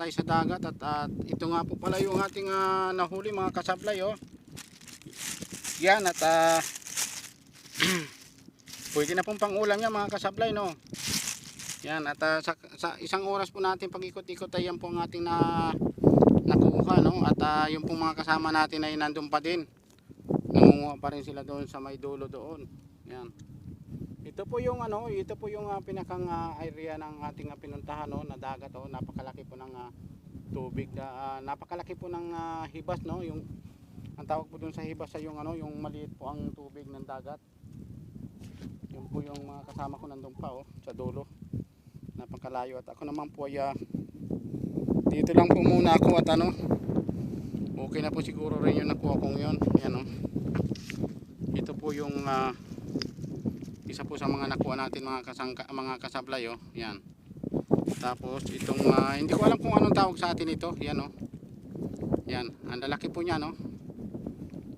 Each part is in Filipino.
tayo sa dagat at ito nga po pala yung ating nahuli mga kasablay oh. Yan at pwede na pong pangulam yan mga kasablay no. Yan at sa isang oras po natin pag-ikot-ikot ay yan po ang ating nakuha no. At yung pong mga kasama natin ay nandun pa din. Nangunguha pa rin sila doon sa may dulo doon. Yan. Ito po yung pinakang area ng ating pinuntahan no, na dagat oh. Napakalaki po ng tubig, napakalaki po ng hibas no. Yung ang tawag po dun sa hibas ay yung yung maliit po ang tubig ng dagat. Yun po yung mga kasama ko nandun pa oh, sa dulo. Napakalayo at ako naman po ay dito lang po muna ako at okay na po siguro rin yung nakuha kong yun. Yan oh. Ito po yung isa po sa mga nakuha natin mga kasablay oh. Yan. Tapos itong hindi ko alam kung anong tawag sa atin ito. Yan oh. Yan, ang lalaki po niya no.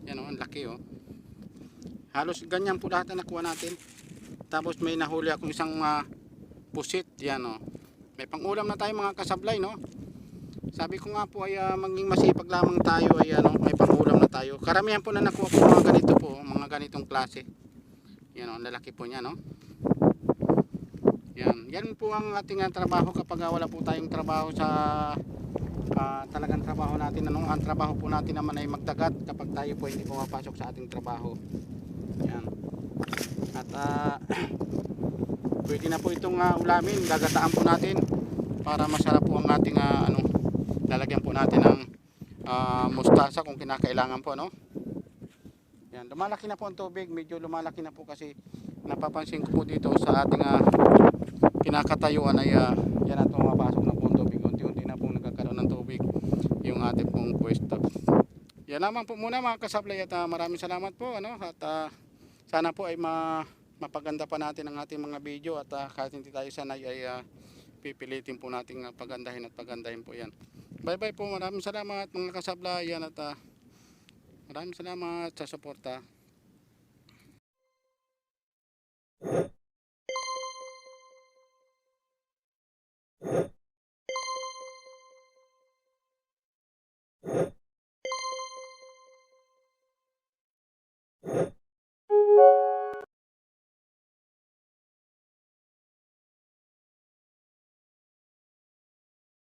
Yan oh, ang laki oh. Halos ganyan po lahat na nakuha natin. Tapos may nahuli akong isang pusit. Yan oh. May pangulam na tayo mga kasablay no. Sabi ko nga po ay maging masipag lamang tayo ay may pangulam na tayo. Karamihan po na nakuha po mga ganito po, mga ganitong klase. Yan oh, ang lalaki po niya no. Yan po ang ating trabaho kapag wala po tayong trabaho sa talagang trabaho natin ang trabaho po natin naman ay magdagat kapag tayo po hindi pumapasok sa ating trabaho. Yan. At pwede na po itong ulamin, gagataan po natin para masarap po ang ating lalagyan po natin ng mustasa kung kinakailangan po no. Yan, lumalaki na po ang tubig, medyo lumalaki na po kasi napapansin ko po dito sa ating kinakatayuan ay yan at pumapasok na po ang tubig. Unti-unti na po nagkakaroon ng tubig yung ating pong pwesto. Yan naman po muna mga kasablay at maraming salamat po at sana po ay mapaganda pa natin ang ating mga video at kahit hindi tayo sanay ay pipilitin po nating pagandahin at pagandahin po yan. Bye bye po, maraming salamat mga kasablay yan at maraming salamat sa suporta.